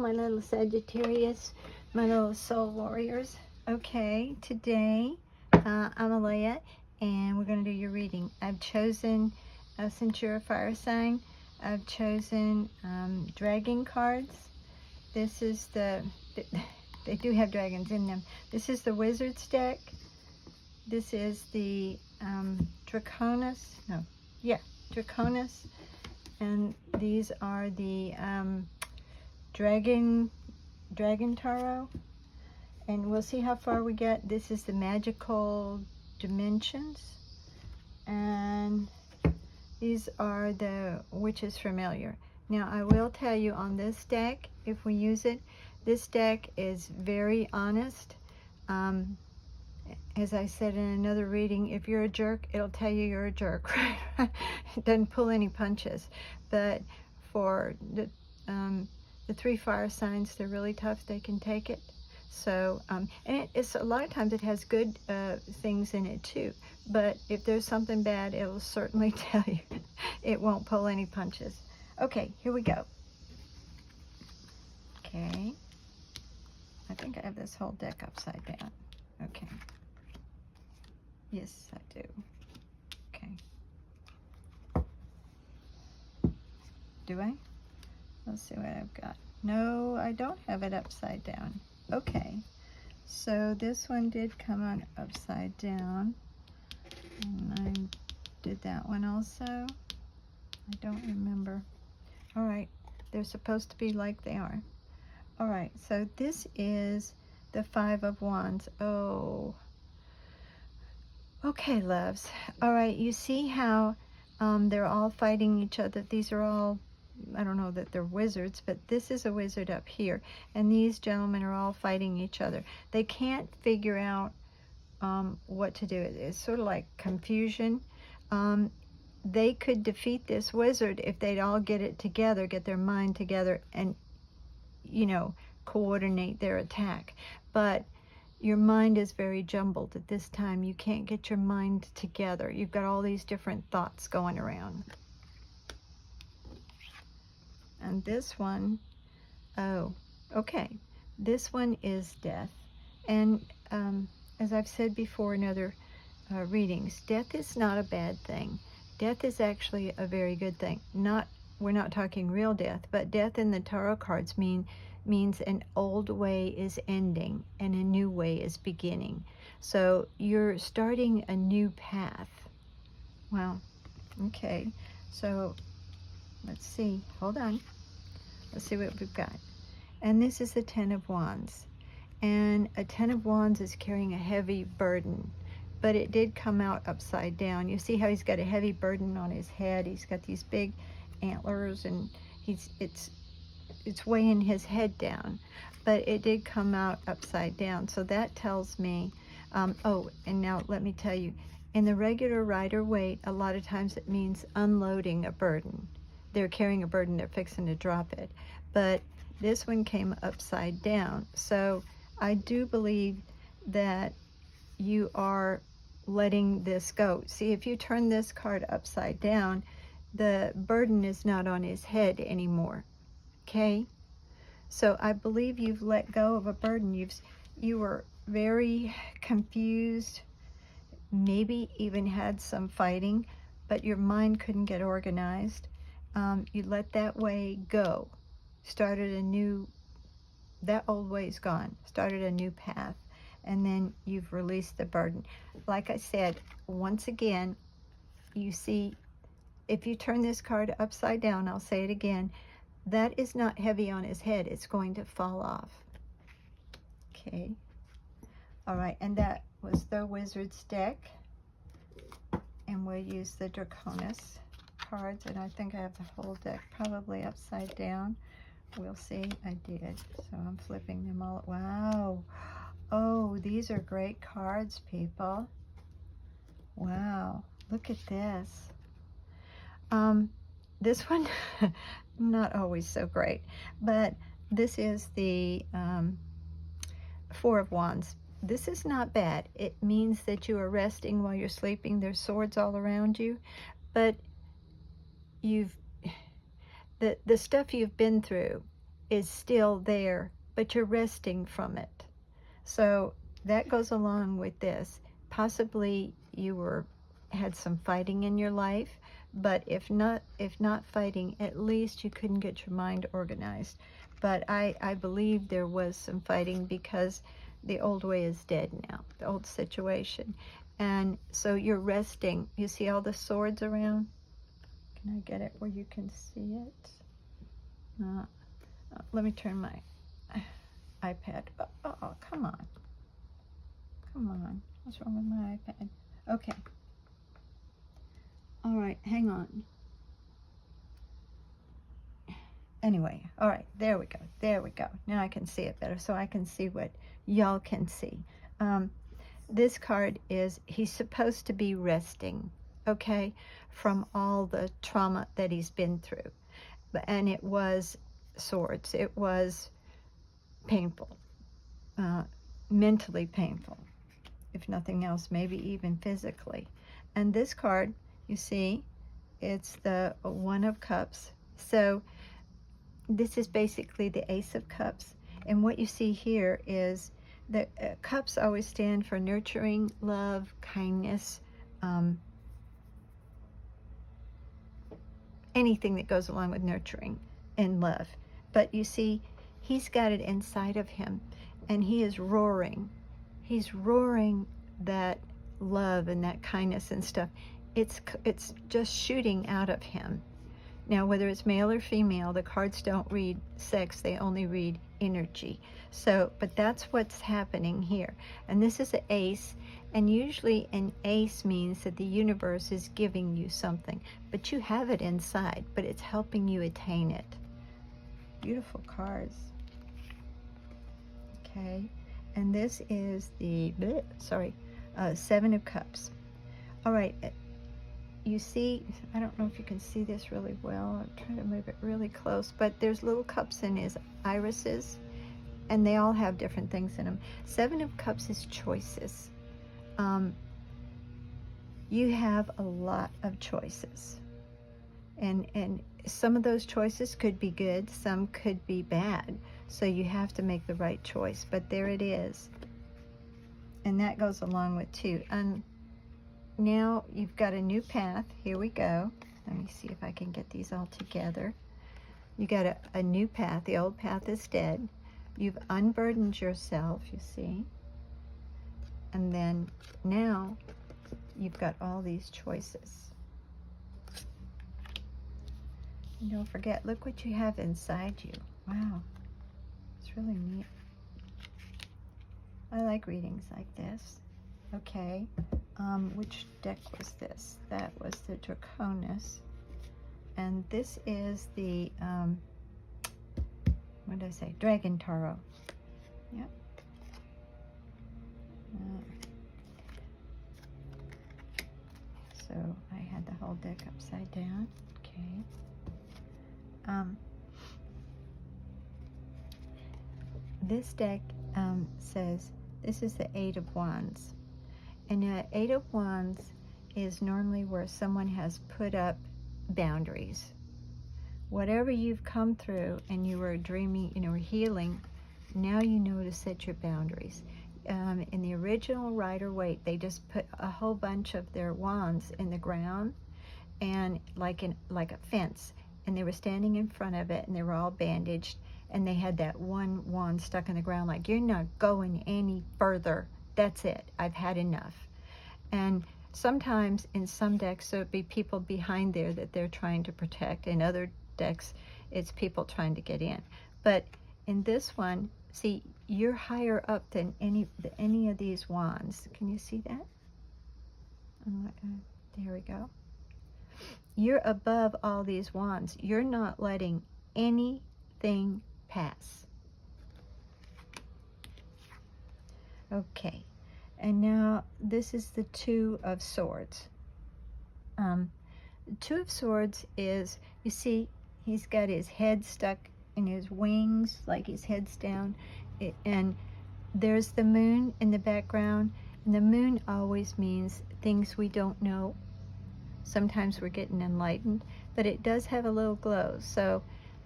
my little Sagittarius, my little soul warriors. Okay, today I'm Alea, and we're going to do your reading. I've chosen, since you're a fire sign, I've chosen dragon cards. This is the, they do have dragons in them. This is the Wizard's deck. This is the Draconis, Draconis. And these are the Dragon Tarot, and we'll see how far we get. This is the Magical Dimensions, and these are the Witch's Familiar. Now I will tell you, on this deck, if we use it, this deck is very honest. As I said in another reading, if you're a jerk, it'll tell you you're a jerk, right? It doesn't pull any punches. But for the three fire signs, they're really tough. They can take it. So, and it's a lot of times it has good things in it too. But if there's something bad, it'll certainly tell you. It won't pull any punches. Okay, here we go. Okay. I think I have this whole deck upside down. Okay. Yes, I do. Okay. Do I? Let's see what I've got. No, I don't have it upside down. Okay. So this one did come on upside down. And I did that one also. I don't remember. All right. They're supposed to be like they are. All right. So this is the Five of Wands. Oh. Okay, loves. All right, you see how they're all fighting each other. These are all, I don't know that they're wizards, but this is a wizard up here. And these gentlemen are all fighting each other. They can't figure out what to do. It's sort of like confusion. They could defeat this wizard if they'd all get it together, get their mind together, and, you know, coordinate their attack. But your mind is very jumbled at this time. You can't get your mind together. You've got all these different thoughts going around. And this one, oh, okay. This one is death. And as I've said before in other readings, death is not a bad thing. Death is actually a very good thing. We're not talking real death, but death in the tarot cards means an old way is ending and a new way is beginning. So you're starting a new path. Wow. Okay. So let's see. Hold on. Let's see what we've got. And this is the Ten of Wands. And a Ten of Wands is carrying a heavy burden. But it did come out upside down. You see how he's got a heavy burden on his head. He's got these big antlers, and it's weighing his head down, but it did come out upside down. So that tells me, oh, and now let me tell you, in the regular rider weight, a lot of times it means unloading a burden. They're carrying a burden, they're fixing to drop it. But this one came upside down. So I do believe that you are letting this go. See, if you turn this card upside down, the burden is not on his head anymore. Okay, so I believe you've let go of a burden. You were very confused, maybe even had some fighting, but your mind couldn't get organized. You let that way go, started a new, that old way is gone, started a new path, and then you've released the burden. Like I said, once again, you see, if you turn this card upside down, I'll say it again, that is not heavy on his head. It's going to fall off. Okay. All right. And that was the Wizard's deck. And we'll use the Draconis cards. And I think I have the whole deck probably upside down. We'll see. I did. So I'm flipping them all. Wow. Oh, these are great cards, people. Wow. Look at this. This one, not always so great, but this is the Four of Wands. This is not bad. It means that you are resting while you're sleeping. There's swords all around you, but the stuff you've been through is still there, but you're resting from it. So that goes along with this. Possibly you had some fighting in your life, but if not fighting, at least you couldn't get your mind organized. But I believe there was some fighting, because the old way is dead now, the old situation. And so you're resting. You see all the swords around? Can I get it where you can see it? Let me turn my iPad. Oh, come on. Come on. What's wrong with my iPad? Okay. All right, hang on. Anyway, all right, there we go. There we go. Now I can see it better, so I can see what y'all can see. This card is, he's supposed to be resting, okay, from all the trauma that he's been through. And it was swords. It was painful, mentally painful, if nothing else, maybe even physically. And this card, you see, it's the One of Cups. So this is basically the Ace of Cups. And what you see here is that cups always stand for nurturing, love, kindness, anything that goes along with nurturing and love. But you see, he's got it inside of him, and he is roaring. He's roaring that love and that kindness and stuff. It's just shooting out of him. Now, whether it's male or female, the cards don't read sex, they only read energy. So, but that's what's happening here. And this is an ace, and usually an ace means that the universe is giving you something, but you have it inside, but it's helping you attain it. Beautiful cards. Okay, and this is the, Seven of Cups. All right. You see, I don't know if you can see this really well. I'm trying to move it really close, but there's little cups in his irises, and they all have different things in them. Seven of Cups is choices. You have a lot of choices, and some of those choices could be good, some could be bad, so you have to make the right choice. But there it is, and that goes along with two. And now you've got a new path. Here we go. Let me see if I can get these all together. You got a new path. The old path is dead. You've unburdened yourself, you see. And then now you've got all these choices. And don't forget, look what you have inside you. Wow, it's really neat. I like readings like this. Okay. Which deck was this? That was the Draconis. And this is the, what did I say? Dragon Tarot. Yep. So I had the whole deck upside down. Okay. This deck says, this is the Eight of Wands. And the Eight of Wands is normally where someone has put up boundaries. Whatever you've come through and you were dreaming, you know, healing, now you know to set your boundaries. In the original Rider-Waite, they just put a whole bunch of their wands in the ground, and like a fence, and they were standing in front of it, and they were all bandaged, and they had that one wand stuck in the ground, like, you're not going any further. That's it. I've had enough. And sometimes in some decks there'll be people behind there that they're trying to protect. In other decks, it's people trying to get in. But in this one, see, you're higher up than any of these wands. Can you see that? There we go. You're above all these wands. You're not letting anything pass. Okay, and now this is the Two of Swords. Two of Swords is, you see, he's got his head stuck in his wings, like his head's down, and there's the moon in the background, and the moon always means things we don't know. Sometimes we're getting enlightened, but it does have a little glow. So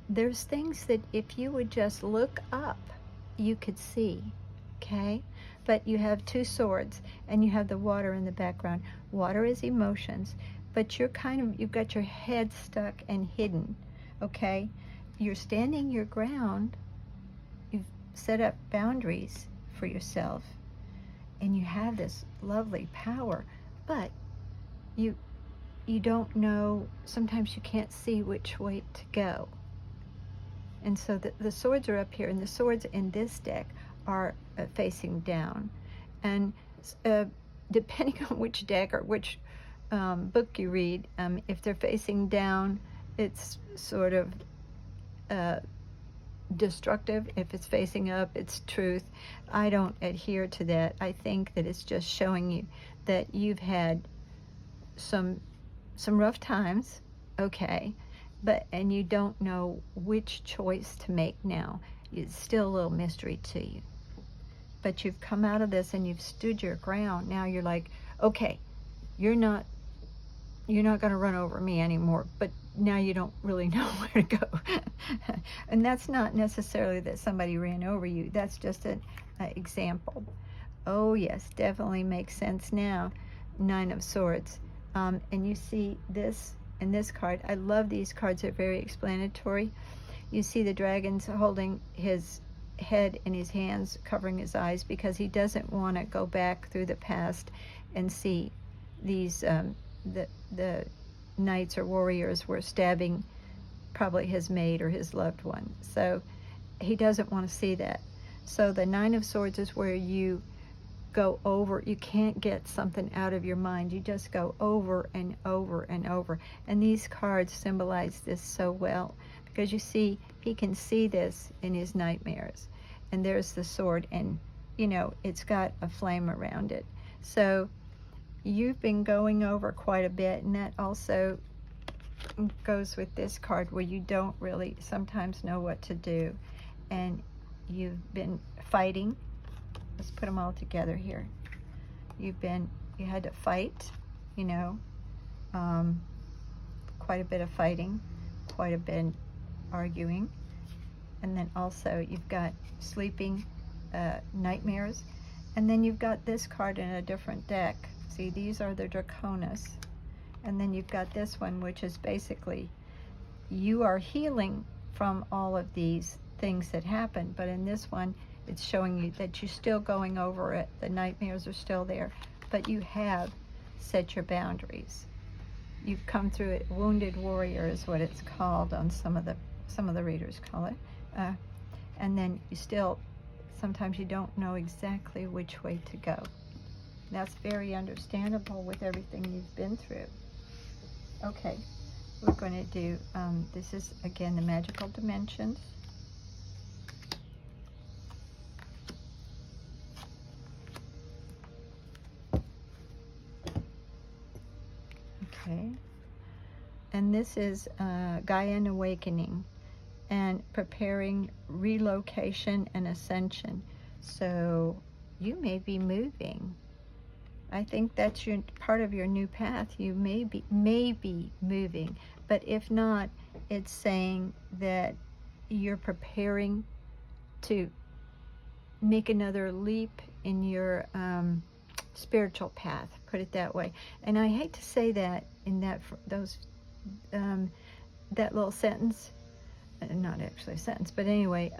there's things that if you would just look up, you could see, okay? But you have two swords, and you have the water in the background. Water is emotions, but you've got your head stuck and hidden, okay? You're standing your ground. You've set up boundaries for yourself, and you have this lovely power, but you don't know, sometimes you can't see which way to go. And so the swords are up here, and the swords in this deck are facing down. And depending on which deck or which book you read, if they're facing down, it's sort of destructive. If it's facing up, it's truth. I don't adhere to that. I think that it's just showing you that you've had some rough times, okay, and you don't know which choice to make now. It's still a little mystery to you. But you've come out of this and you've stood your ground. Now you're like, okay, you're not going to run over me anymore, but now you don't really know where to go. And that's not necessarily that somebody ran over you. That's just an example. Oh yes, definitely makes sense now. Nine of Swords. And you see this in this card. I love these cards. They're very explanatory. You see the dragon's holding his head in his hands, covering his eyes, because he doesn't want to go back through the past and see these the knights or warriors were stabbing probably his mate or his loved one. So he doesn't want to see that. So the Nine of Swords is where you go over. You can't get something out of your mind. You just go over and over and over. And these cards symbolize this so well, because you see, he can see this in his nightmares. And there's the sword, and you know, it's got a flame around it. So you've been going over quite a bit, and that also goes with this card, where you don't really sometimes know what to do, and you've been fighting. Let's put them all together here. You had to fight, you know, quite a bit of fighting, quite a bit arguing, and then also you've got sleeping nightmares, and then you've got this card in a different deck. See, these are the Draconis, and then you've got this one, which is basically you are healing from all of these things that happen, but in this one, it's showing you that you're still going over it. The nightmares are still there, but you have set your boundaries. You've come through it. Wounded warrior is what it's called on some of the readers call it. And then you still, sometimes you don't know exactly which way to go. That's very understandable with everything you've been through. Okay, we're going to do, this is again the magical dimensions. Okay, and this is Gaian Awakening and preparing relocation and ascension. So you may be moving. I think that's part of your new path. You may be moving, but if not, it's saying that you're preparing to make another leap in your spiritual path, put it that way. And I hate to say that in that little sentence, not actually a sentence, but anyway,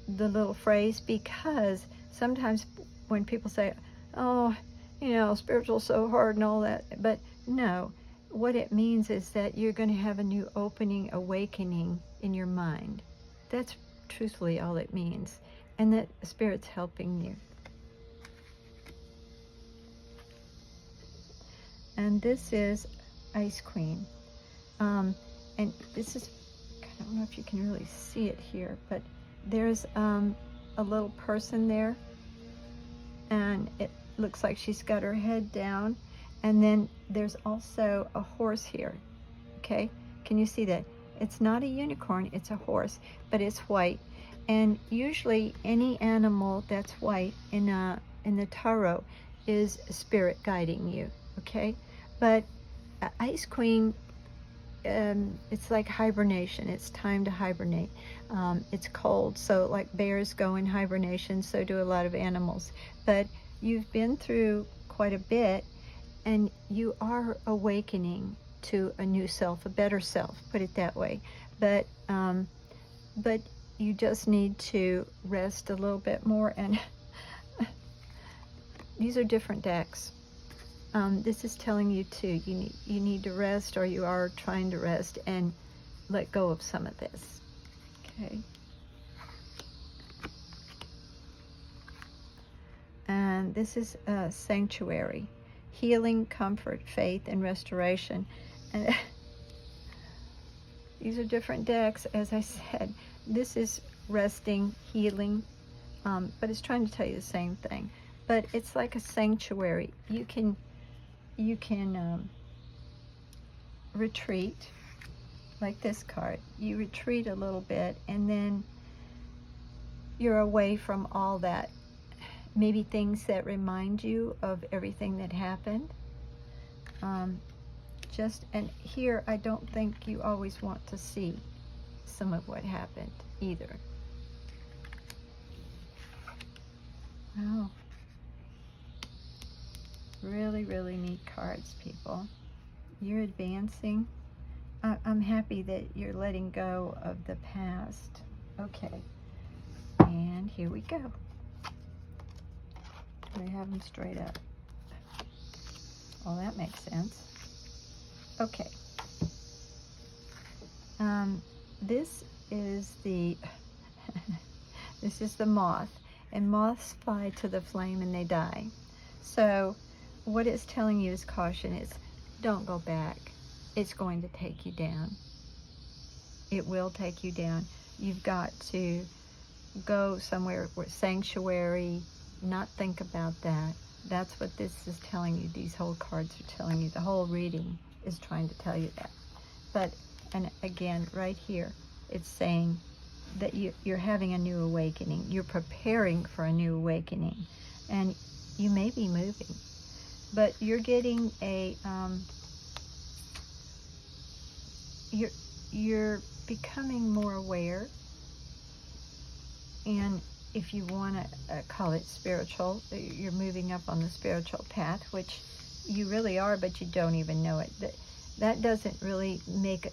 the little phrase, because sometimes when people say, oh, you know, spiritual's so hard and all that, but no, what it means is that you're going to have a new opening, awakening in your mind. That's truthfully all it means, and that Spirit's helping you. And this is Ice Queen. And this is, I don't know if you can really see it here, but there's a little person there, and it looks like she's got her head down, and then there's also a horse here. Okay, can you see that? It's not a unicorn, it's a horse, but it's white. And usually any animal that's white in the tarot is spirit guiding you. Okay, but Ice Queen it's like hibernation. It's time to hibernate. It's cold, so like bears go in hibernation, so do a lot of animals. But you've been through quite a bit, and you are awakening to a new self, a better self, put it that way. But you just need to rest a little bit more. And these are different decks. This is telling you too, you need to rest, or you are trying to rest and let go of some of this. Okay. And this is a sanctuary, healing, comfort, faith, and restoration. And these are different decks, as I said. This is resting, healing, but it's trying to tell you the same thing. But it's like a sanctuary. You can retreat, like this card. You retreat a little bit, and then you're away from all that, maybe things that remind you of everything that happened. And here, I don't think you always want to see some of what happened either. Wow. Really, really neat cards, people. You're advancing. I'm happy that you're letting go of the past. Okay. And here we go. They have them straight up. Well, that makes sense. Okay. This is the this is the moth, and moths fly to the flame and they die. So what it's telling you is caution. It's don't go back. It's going to take you down. It will take you down. You've got to go somewhere where sanctuary, not think about that. That's what this is telling you. These whole cards are telling you. The whole reading is trying to tell you that. But, and again, right here, it's saying that you're having a new awakening. You're preparing for a new awakening. And you may be moving. But you're getting a, you're becoming more aware. And if you want to call it spiritual, you're moving up on the spiritual path, which you really are, but you don't even know it. That doesn't really make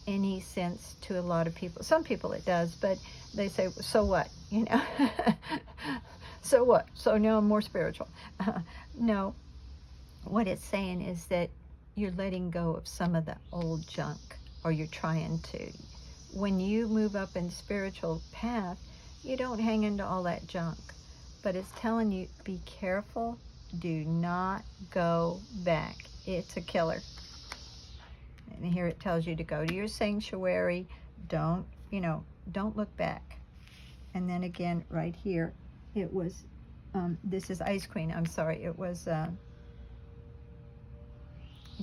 any sense to a lot of people. Some people it does, but they say, so what? You know, so what? So now I'm more spiritual. No, what it's saying is that you're letting go of some of the old junk, or you're trying to. When you move up in the spiritual path, you don't hang into all that junk. But it's telling you, be careful. Do not go back. It's a killer. And here it tells you to go to your sanctuary. Don't look back. And then again, right here, it was, this is Ice Queen. I'm sorry. It was,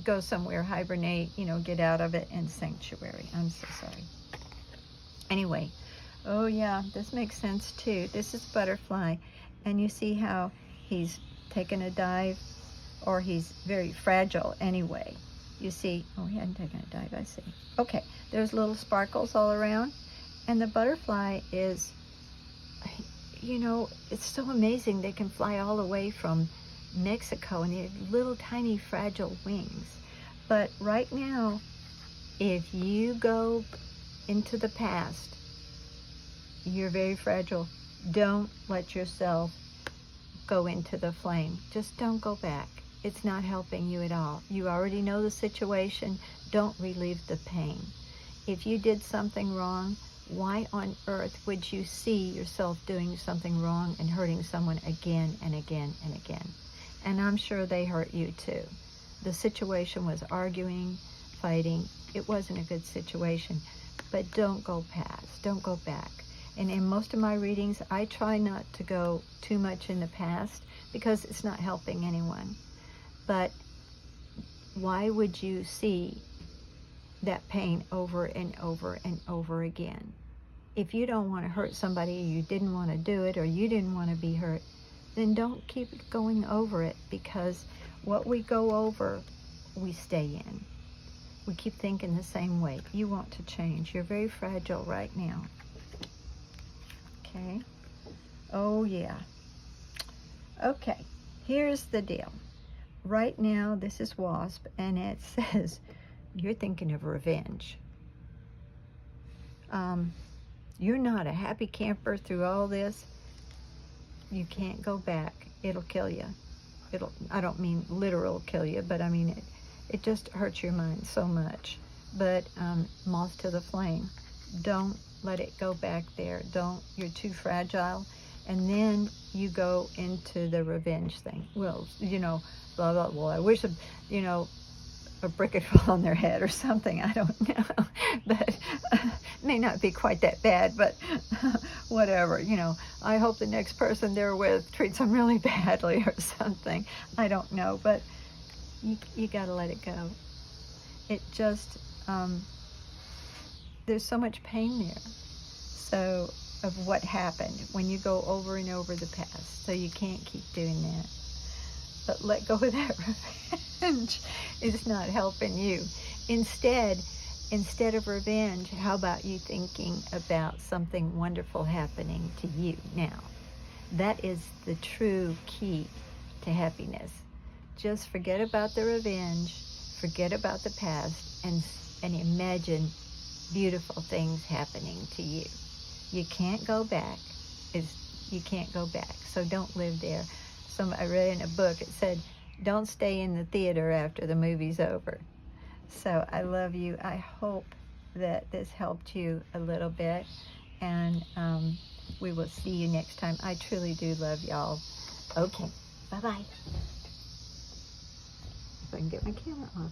go somewhere, hibernate, get out of it, and sanctuary. I'm so sorry. Anyway, oh yeah, this makes sense too. This is Butterfly, and you see how he's taken a dive, or he's very fragile anyway. You see, oh, he hadn't taken a dive, I see. Okay, there's little sparkles all around, and the butterfly is, it's so amazing. They can fly all the way from Mexico, and they have little tiny fragile wings. But right now, if you go into the past, you're very fragile. Don't let yourself go into the flame. Just don't go back. It's not helping you at all. You already know the situation. Don't relive the pain. If you did something wrong, why on earth would you see yourself doing something wrong and hurting someone again and again and again? And I'm sure they hurt you too. The situation was arguing, fighting. It wasn't a good situation. But don't go past. Don't go back. And in most of my readings, I try not to go too much in the past because it's not helping anyone. But why would you see that pain over and over and over again? If you don't want to hurt somebody, you didn't want to do it, or you didn't want to be hurt, then don't keep going over it, because what we go over, we stay in. We keep thinking the same way. You want to change. You're very fragile right now. Okay. Oh, yeah. Okay. Here's the deal. Right now, this is Wasp, and it says, you're thinking of revenge. You're not a happy camper through all this. You can't go back. It'll kill you. I don't mean literal kill you, but I mean it just hurts your mind so much. But moth to the flame. Don't let it go back there. You're too fragile. And then you go into the revenge thing. Well, you know, blah, blah, blah. I wish, you know, a brick had fallen on their head or something. I don't know. But may not be quite that bad, but whatever, you know. I hope the next person they're with treats them really badly or something. I don't know, but you got to let it go. It just, there's so much pain there. So, of what happened when you go over and over the past. So you can't keep doing that. But let go of that revenge. It's not helping you. Instead of revenge, how about you thinking about something wonderful happening to you now? That is the true key to happiness. Just forget about the revenge, forget about the past, and imagine beautiful things happening to you. You can't go back. You can't go back. So don't live there. I read in a book, it said, don't stay in the theater after the movie's over. So I love you. I hope that this helped you a little bit. And we will see you next time. I truly do love y'all. Okay. Bye-bye. If I can get my camera off.